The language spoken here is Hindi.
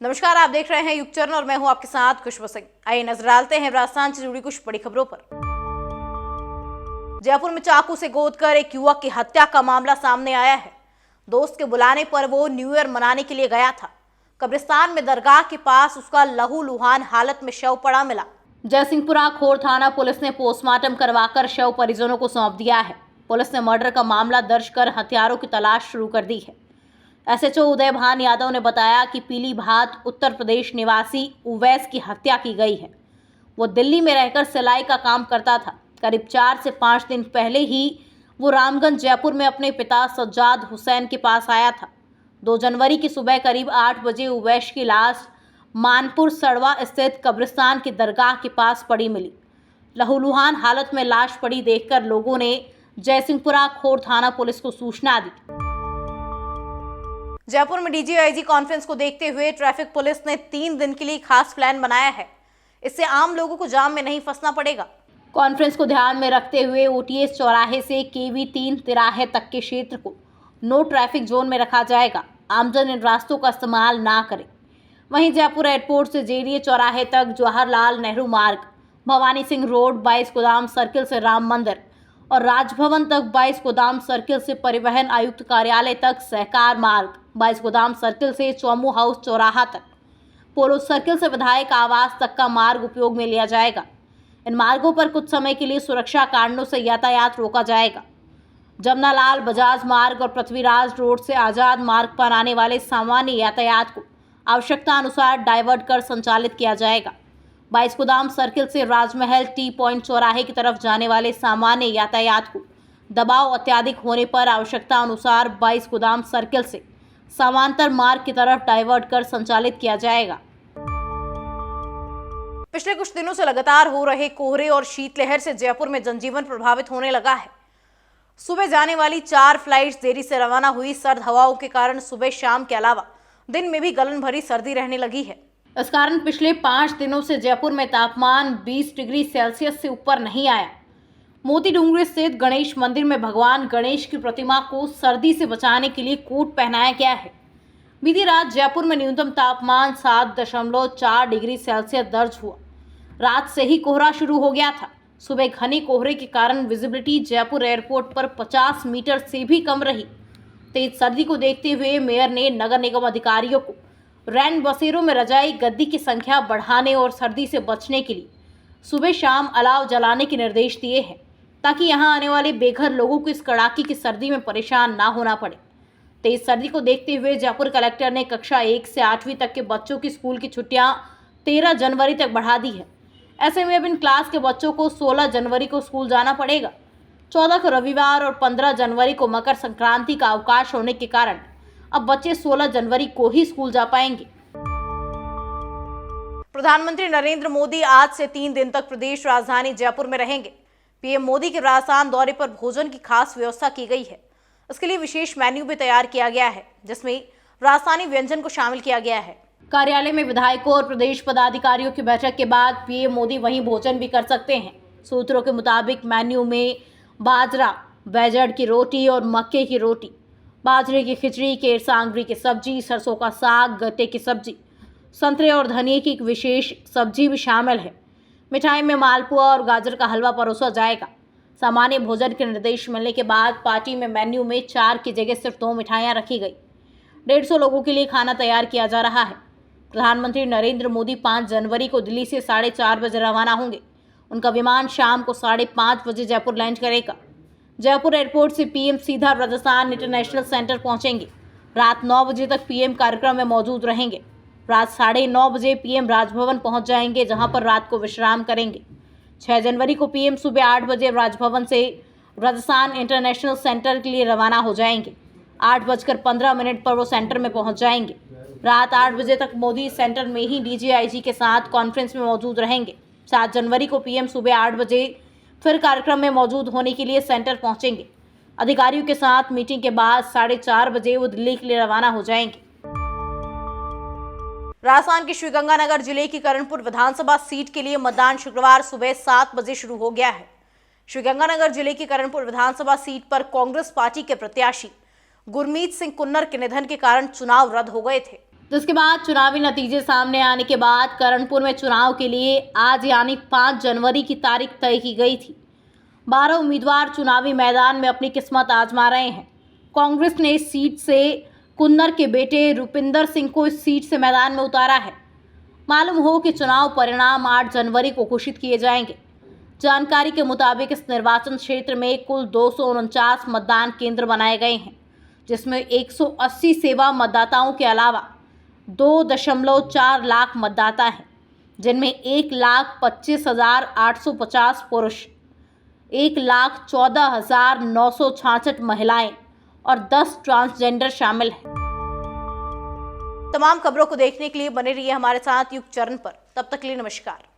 नमस्कार, आप देख रहे हैं युग चरण और मैं हूं आपके साथ खुशबू सिंह। आइए नजर डालते हैं राजस्थान से जुड़ी कुछ बड़ी खबरों पर। जयपुर में चाकू से गोदकर एक युवक की हत्या का मामला सामने आया है। दोस्त के बुलाने पर वो न्यू ईयर मनाने के लिए गया था। कब्रिस्तान में दरगाह के पास उसका लहूलुहान हालत में शव पड़ा मिला। जयसिंहपुरा खोर थाना पुलिस ने पोस्टमार्टम करवाकर शव परिजनों को सौंप दिया है। पुलिस ने मर्डर का मामला दर्ज कर हथियारों की तलाश शुरू कर दी है। एसएचओ उदय भान यादव ने बताया कि पीलीभात उत्तर प्रदेश निवासी उवैस की हत्या की गई है। वो दिल्ली में रहकर सिलाई का काम करता था। करीब 4 से 5 दिन पहले ही वो रामगंज जयपुर में अपने पिता सज्जाद हुसैन के पास आया था। 2 जनवरी की सुबह करीब 8 बजे उवैस की लाश मानपुर सड़वा स्थित कब्रिस्तान की दरगाह के पास पड़ी मिली। लहूलुहान हालत में लाश पड़ी देखकर लोगों ने जयसिंहपुरा खोर थाना पुलिस को सूचना दी। जयपुर में डीजीआईजी कॉन्फ्रेंस को देखते हुए ट्रैफिक पुलिस ने 3 दिन के लिए खास प्लान बनाया है। इससे आम लोगों को जाम में नहीं फंसना पड़ेगा। कॉन्फ्रेंस को ध्यान में रखते हुए ओटीएस चौराहे से केवी 3 तिराहे तक के क्षेत्र को नो ट्रैफिक जोन में रखा जाएगा। आमजन इन रास्तों का इस्तेमाल ना करें। वहीं जयपुर एयरपोर्ट से जेडीए चौराहे तक जवाहरलाल नेहरू मार्ग, भवानी सिंह रोड, 22 गोदाम सर्किल से राम मंदिर और राजभवन तक, 22 गोदाम सर्किल से परिवहन आयुक्त कार्यालय तक सहकार मार्ग, 22 गोदाम सर्किल से चौमू हाउस चौराहा तक, पोलो सर्किल से विधायक आवास तक का मार्ग उपयोग में लिया जाएगा। इन मार्गों पर कुछ समय के लिए सुरक्षा कारणों से यातायात रोका जाएगा। जमनालाल बजाज मार्ग और पृथ्वीराज रोड से आजाद मार्ग पर आने वाले सामान्य यातायात को आवश्यकता अनुसार डाइवर्ट कर संचालित किया जाएगा। 22 गोदाम सर्किल से राजमहल टी पॉइंट चौराहे की तरफ जाने वाले सामान्य यातायात को दबाव अत्यधिक होने पर आवश्यकता अनुसार 22 गोदाम सर्किल से समांतर मार्ग की तरफ डाइवर्ट कर संचालित किया जाएगा। पिछले कुछ दिनों से लगातार हो रहे कोहरे और शीतलहर से जयपुर में जनजीवन प्रभावित होने लगा है। सुबह जाने वाली 4 फ्लाइट्स देरी से रवाना हुई। सर्द हवाओं के कारण सुबह शाम के अलावा दिन में भी गलन भरी सर्दी रहने लगी है। इस कारण पिछले 5 दिनों से जयपुर में तापमान 20 डिग्री सेल्सियस से ऊपर नहीं आया। मोती डूंगरी स्थित गणेश मंदिर में भगवान गणेश की प्रतिमा को सर्दी से बचाने के लिए कोट पहनाया गया है। बीती रात जयपुर में न्यूनतम तापमान 7.4 डिग्री सेल्सियस दर्ज हुआ। रात से ही कोहरा शुरू हो गया था। सुबह घने कोहरे के कारण विजिबिलिटी जयपुर एयरपोर्ट पर 50 मीटर से भी कम रही। तेज सर्दी को देखते हुए मेयर ने नगर निगम अधिकारियों को रैन बसेरों में रजाई गद्दी की संख्या बढ़ाने और सर्दी से बचने के लिए सुबह शाम अलाव जलाने के निर्देश दिए हैं, ताकि यहां आने वाले बेघर लोगों को इस कड़ाके की सर्दी में परेशान ना होना पड़े। तेज सर्दी को देखते हुए जयपुर कलेक्टर ने कक्षा 1 से 8वीं तक के बच्चों की स्कूल की छुट्टियां 13 जनवरी तक बढ़ा दी है। ऐसे में अब इन क्लास के बच्चों को 16 जनवरी को स्कूल जाना पड़ेगा। 14 को रविवार और 15 जनवरी को मकर संक्रांति का अवकाश होने के कारण अब बच्चे 16 जनवरी को ही स्कूल जा पाएंगे। प्रधानमंत्री नरेंद्र मोदी आज से 3 दिन तक प्रदेश राजधानी जयपुर में रहेंगे। पीएम मोदी के राजस्थान दौरे पर भोजन की खास व्यवस्था की गई है। इसके लिए विशेष मेन्यू भी तैयार किया गया है, जिसमें राजस्थानी व्यंजन को शामिल किया गया है। कार्यालय में विधायकों और प्रदेश पदाधिकारियों की बैठक के बाद पीएम मोदी वहीं भोजन भी कर सकते हैं। सूत्रों के मुताबिक मेन्यू में बाजरा, बैजड़ की रोटी और मक्के की रोटी, बाजरे की खिचड़ी, केरसांगरी की सब्जी, सरसों का साग, गट्टे की सब्जी, संतरे और धनिए की एक विशेष सब्जी भी शामिल है। मिठाई में मालपुआ और गाजर का हलवा परोसा जाएगा। सामान्य भोजन के निर्देश मिलने के बाद पार्टी में मेन्यू में 4 की जगह सिर्फ 2 मिठाइयाँ रखी गई। 150 लोगों के लिए खाना तैयार किया जा रहा है। प्रधानमंत्री नरेंद्र मोदी 5 जनवरी को दिल्ली से 4:30 बजे रवाना होंगे। उनका विमान शाम को 5:30 बजे जयपुर लैंड करेगा। जयपुर एयरपोर्ट से पीएम सीधा राजस्थान इंटरनेशनल सेंटर पहुंचेंगे। रात 9 बजे तक पीएम कार्यक्रम में मौजूद रहेंगे। रात 9:30 बजे पीएम राजभवन पहुंच जाएंगे, जहां पर रात को विश्राम करेंगे। 6 जनवरी को पीएम सुबह 8 बजे राजभवन से राजस्थान इंटरनेशनल सेंटर के लिए रवाना हो जाएंगे। 8:15 पर वो सेंटर में पहुंच जाएंगे। रात 8 बजे तक मोदी सेंटर में ही डीजीआईजी के साथ कॉन्फ्रेंस में मौजूद रहेंगे। 7 जनवरी को पीएम सुबह 8 बजे फिर कार्यक्रम में मौजूद होने के लिए सेंटर पहुंचेंगे। अधिकारियों के साथ मीटिंग के बाद 4:30 बजे वो दिल्ली के लिए रवाना हो जाएंगे। राजस्थान के श्रीगंगानगर जिले की करणपुर विधानसभा सीट के लिए मतदान शुक्रवार सुबह 7 बजे शुरू हो गया है। श्रीगंगानगर जिले की करणपुर विधानसभा सीट पर कांग्रेस पार्टी के प्रत्याशी गुरमीत सिंह कुन्नर के निधन के कारण चुनाव रद्द हो गए थे। जिसके बाद चुनावी नतीजे सामने आने के बाद करणपुर में चुनाव के लिए आज यानी 5 जनवरी की तारीख तय की गई थी। 12 उम्मीदवार चुनावी मैदान में अपनी किस्मत आजमा रहे हैं। कांग्रेस ने इस सीट से कुन्नर के बेटे रुपिंदर सिंह को इस सीट से मैदान में उतारा है। मालूम हो कि चुनाव परिणाम 8 जनवरी को घोषित किए जाएंगे। जानकारी के मुताबिक इस निर्वाचन क्षेत्र में कुल 249 मतदान केंद्र बनाए गए हैं, जिसमें 180 सेवा मतदाताओं के अलावा 2.4 लाख मतदाता हैं, जिनमें 1,25,850 पुरुष, 1,14,966 महिलाएं और 10 ट्रांसजेंडर शामिल हैं। तमाम खबरों को देखने के लिए बने रहिए हमारे साथ युग चरण पर। तब तक के लिए नमस्कार।